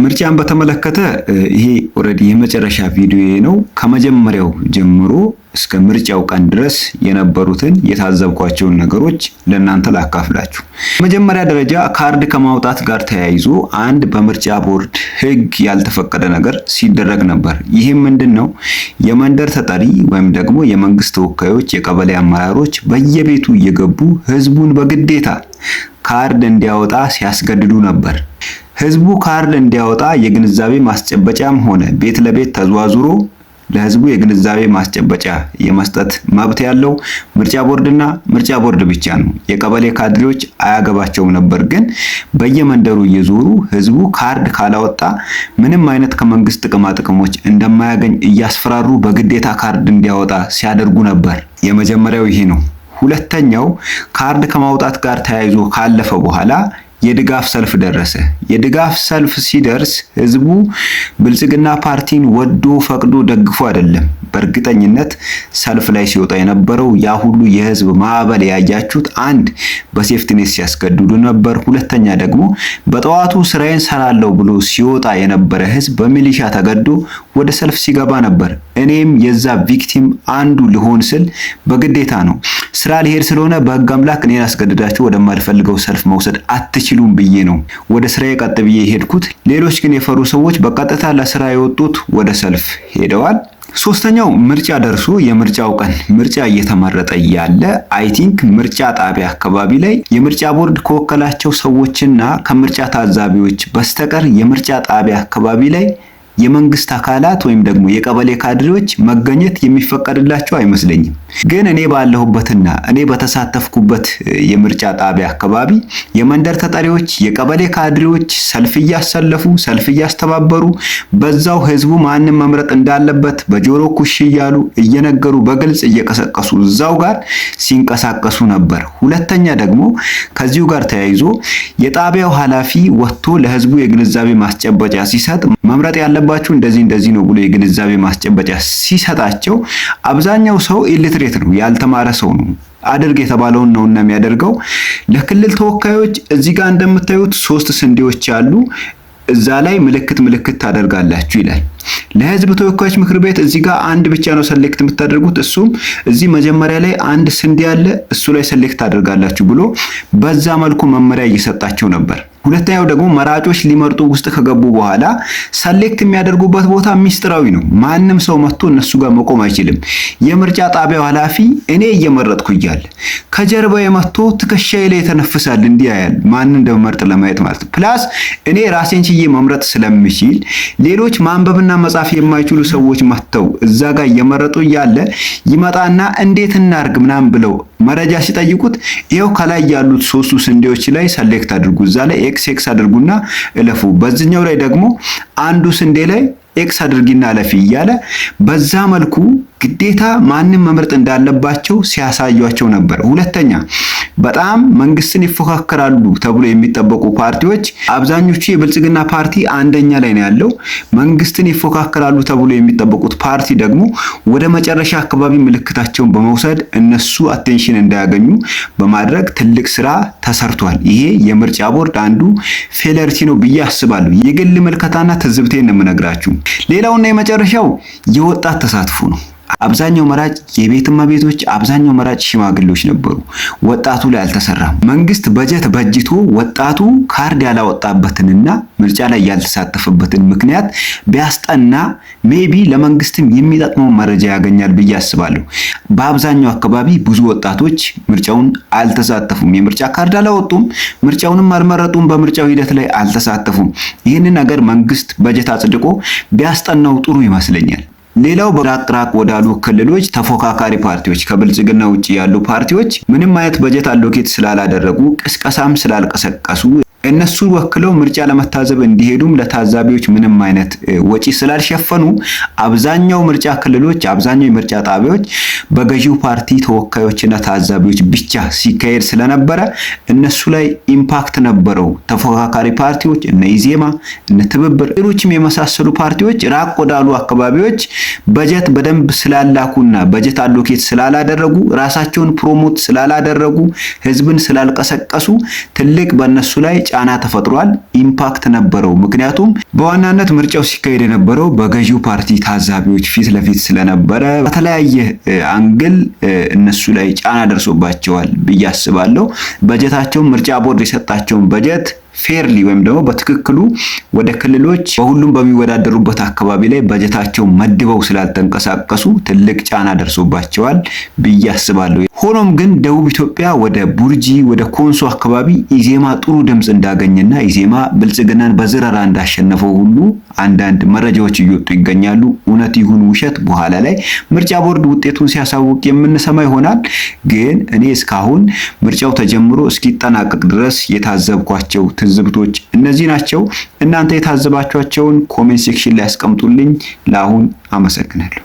ምርጫን በተመለከተ ይሄ ኦሬዲ የመጨረሻ ቪዲዮ ነው። ከመጀመሪያው ጀምሮ እስከ ምርጫው ቀን ድረስ የነበሩትን የታዘብኳቸውን ነገሮች ለእናንተ ላካፍላችሁ። መጀመሪያ ደረጃ ካርድ ከማውጣት ጋር ተያይዞ አንድ በምርጫ ቦርድ ሕግ ያልተፈቀደ ነገር ሲደረግ ነበር። ይህም ምንድነው? የመንደር ተጠሪ ወይም ደግሞ የመንግስት ተወካዮች፣ የቀበሌ አመራሮች በየቤቱ እየገቡ ህዝቡን በግዴታ ካርድ እንዲያወጣ ሲያስገድዱ ነበር። ህዝቡ ካርድ እንዲያወጣ የግንዛቤ ማስጨበጫም ሆነ ቤት ለቤት ተዟዙሮ ለህዝቡ የግንዛቤ ማስጨበጫ የመስጠት መብት ያለው ምርጫ ቦርድና ምርጫ ቦርድ ብቻ ነው። የቀበሌ ካድሬዎች አያገባቸውም ነበር። ግን በየመንደሩ እየዞሩ ህዝቡ ካርድ ካላወጣ ምንም አይነት ከመንግስት ጥቅሞች እንደማያገኝ እያስፈራሩ በግዴታ ካርድ እንዲያወጣ ሲያደርጉ ነበር። የመጀመሪያው ይሄ ነው። ሁለተኛው ካርድ ከማውጣት ጋር ተያይዞ ካለፈ በኋላ የድጋፍ ሰልፍ ደረሰ። የድጋፍ ሰልፍ ሲደርስ ህዝቡ ብልጽግና ፓርቲን ወዶ ፈቅዶ ደግፎ አይደለም። በእርግጠኝነት ሰልፍ ላይ ሲወጣ የነበረው ያ ሁሉ የህዝብ ማዕበል ያያችሁት፣ አንድ በሴፍቲኔት ሲያስገድዱ ነበር። ሁለተኛ ደግሞ በጠዋቱ ስራዬን ሰራለሁ ብሎ ሲወጣ የነበረ ህዝብ በሚሊሻ ተገዶ ወደ ሰልፍ ሲገባ ነበር። እኔም የዛ ቪክቲም አንዱ ልሆን ስል በግዴታ ነው። ስራ ሊሄድ ስለሆነ በህግ አምላክ እኔን አስገድዳችሁ ወደማልፈልገው ሰልፍ መውሰድ አትችሉም ብዬ ነው ወደ ስራዬ ቀጥ ብዬ ሄድኩት። ሌሎች ግን የፈሩ ሰዎች በቀጥታ ለስራ የወጡት ወደ ሰልፍ ሄደዋል። ሶስተኛው ምርጫ ደርሶ የምርጫው ቀን ምርጫ እየተመረጠ ያለ አይ ቲንክ ምርጫ ጣቢያ አካባቢ ላይ የምርጫ ቦርድ ከወከላቸው ሰዎችና ከምርጫ ታዛቢዎች በስተቀር የምርጫ ጣቢያ አካባቢ ላይ የመንግስት አካላት ወይም ደግሞ የቀበሌ ካድሬዎች መገኘት የሚፈቀድላቸው አይመስለኝም። ግን እኔ ባለሁበትና እኔ በተሳተፍኩበት የምርጫ ጣቢያ አካባቢ የመንደር ተጠሪዎች፣ የቀበሌ ካድሬዎች ሰልፍ እያሰለፉ ሰልፍ እያስተባበሩ በዛው ህዝቡ ማንም መምረጥ እንዳለበት በጆሮ ኩሽ እያሉ እየነገሩ በግልጽ እየቀሰቀሱ እዛው ጋር ሲንቀሳቀሱ ነበር። ሁለተኛ ደግሞ ከዚሁ ጋር ተያይዞ የጣቢያው ኃላፊ ወጥቶ ለህዝቡ የግንዛቤ ማስጨበጫ ሲሰጥ መምረጥ ያለባችሁ እንደዚህ ነው ብሎ የግንዛቤ ማስጨበጫ ሲሰጣቸው አብዛኛው ሰው ኢሊትሬት ነው፣ ያልተማረ ሰው ነው። አድርግ የተባለውን ነውና የሚያደርገው። ለክልል ተወካዮች እዚህ ጋር እንደምታዩት 3 ስንዴዎች አሉ፣ እዛ ላይ ምልክት ታደርጋላችሁ ይላል። ለህዝብ ተወካዮች ምክር ቤት እዚህ ጋር አንድ ብቻ ነው ሰሌክት የምታደርጉት፣ እሱም እዚህ መጀመሪያ ላይ አንድ ስንዴ አለ እሱ ላይ ሰሌክት ታደርጋላችሁ ብሎ በዛ መልኩ መመሪያ እየሰጣቸው ነበር። ሁለተኛው ደግሞ መራጮች ሊመርጡ ውስጥ ከገቡ በኋላ ሰሌክት የሚያደርጉበት ቦታ ሚስጥራዊ ነው። ማንም ሰው መጥቶ እነሱ ጋር መቆም አይችልም። የምርጫ ጣቢያው ኃላፊ እኔ እየመረጥኩ እያለ ከጀርባ የመጥቶ ትከሻዬ ላይ ተነፍሳል፣ እንዲህ ያያል ማን እንደመርጥ ለማየት ማለት ነው። ፕላስ እኔ ራሴን ችዬ መምረጥ ስለምችል ሌሎች ማንበብና መጻፍ የማይችሉ ሰዎች መጥተው እዛ ጋር እየመረጡ እያለ ይመጣና እንዴት እናርግ ምናምን ብለው መረጃ ሲጠይቁት ይሄው ከላይ ያሉት 3 ስንዴዎች ላይ ሰሌክት አድርጉ፣ እዛ ላይ ኤክስ አድርጉና እለፉ፣ በዚህኛው ላይ ደግሞ አንዱ ስንዴ ላይ ኤክስ አድርጊና አለፊ እያለ በዛ መልኩ ግዴታ ማንም መምረጥ እንዳለባቸው ሲያሳዩአቸው ነበር። ሁለተኛ በጣም መንግስትን ይፎካከራሉ ተብሎ የሚጠበቁ ፓርቲዎች አብዛኞቹ የብልጽግና ፓርቲ አንደኛ ላይ ነው ያለው። መንግስትን ይፎካከራሉ ተብሎ የሚጠበቁት ፓርቲ ደግሞ ወደ መጨረሻ አካባቢ ምልክታቸውን በመውሰድ እነሱ አቴንሽን እንዳያገኙ በማድረግ ትልቅ ስራ ተሰርቷል። ይሄ የምርጫ ቦርድ አንዱ ፌለሪቲ ነው ብዬ አስባለሁ። የግል መልከታና ትዝብቴን ነው የምነግራችሁ። ሌላውና የመጨረሻው የወጣት ተሳትፎ ነው። አብዛኛው መራጭ የቤት እመቤቶች፣ አብዛኛው መራጭ ሽማግሌዎች ነበሩ። ወጣቱ ላይ አልተሰራም። መንግስት በጀት በጅቶ ወጣቱ ካርድ ያላወጣበትንና ምርጫ ላይ ያልተሳተፈበትን ምክንያት ቢያስጠና ሜቢ ለመንግስትም የሚጠቅመው መረጃ ያገኛል ብዬ አስባለሁ። በአብዛኛው አካባቢ ብዙ ወጣቶች ምርጫውን አልተሳተፉም። የምርጫ ካርድ አላወጡም፣ ምርጫውንም አልመረጡም፣ በምርጫው ሂደት ላይ አልተሳተፉም። ይህንን ነገር መንግስት በጀት አጽድቆ ቢያስጠናው ጥሩ ይመስለኛል። ሌላው በራቅ ወዳሉ ክልሎች ተፎካካሪ ፓርቲዎች ከብልጽግና ውጪ ያሉ ፓርቲዎች ምንም አይነት በጀት አሎኬት ስላላደረጉ ቅስቀሳም ስላልቀሰቀሱ እነሱ ወክለው ምርጫ ለመታዘብ እንዲሄዱም ለታዛቢዎች ምንም አይነት ወጪ ስላልሸፈኑ አብዛኛው ምርጫ ክልሎች አብዛኛው የምርጫ ጣቢያዎች በገዢው ፓርቲ ተወካዮችና ታዛቢዎች ብቻ ሲካሄድ ስለነበረ እነሱ ላይ ኢምፓክት ነበረው። ተፎካካሪ ፓርቲዎች እነ ኢዜማ እነ ትብብር ሌሎችም የመሳሰሉ ፓርቲዎች ራቅ ወዳሉ አካባቢዎች በጀት በደንብ ስላላኩና በጀት አሎኬት ስላላደረጉ ራሳቸውን ፕሮሞት ስላላደረጉ ህዝብን ስላልቀሰቀሱ ትልቅ በእነሱ ላይ ጫና ተፈጥሯል፣ ኢምፓክት ነበረው። ምክንያቱም በዋናነት ምርጫው ሲካሄድ የነበረው በገዢው ፓርቲ ታዛቢዎች ፊት ለፊት ስለነበረ በተለያየ አንግል እነሱ ላይ ጫና ደርሶባቸዋል ብዬ አስባለሁ። በጀታቸውን ምርጫ ቦርድ የሰጣቸውን በጀት ፌርሊ ወይም ደግሞ በትክክሉ ወደ ክልሎች በሁሉም በሚወዳደሩበት አካባቢ ላይ በጀታቸው መድበው ስላልተንቀሳቀሱ ትልቅ ጫና ደርሶባቸዋል ብዬ አስባለሁ። ሆኖም ግን ደቡብ ኢትዮጵያ ወደ ቡርጂ ወደ ኮንሶ አካባቢ ኢዜማ ጥሩ ድምጽ እንዳገኘና ኢዜማ ብልጽግናን በዝረራ እንዳሸነፈው ሁሉ አንዳንድ መረጃዎች እየወጡ ይገኛሉ። እውነት ይሁን ውሸት በኋላ ላይ ምርጫ ቦርድ ውጤቱን ሲያሳውቅ የምንሰማ ይሆናል። ግን እኔ እስካሁን ምርጫው ተጀምሮ እስኪጠናቀቅ ድረስ የታዘብኳቸው ትዝብቶች እነዚህ ናቸው። እናንተ የታዘባችኋቸውን ኮሜንት ሴክሽን ላይ አስቀምጡልኝ። ለአሁን አመሰግናለሁ።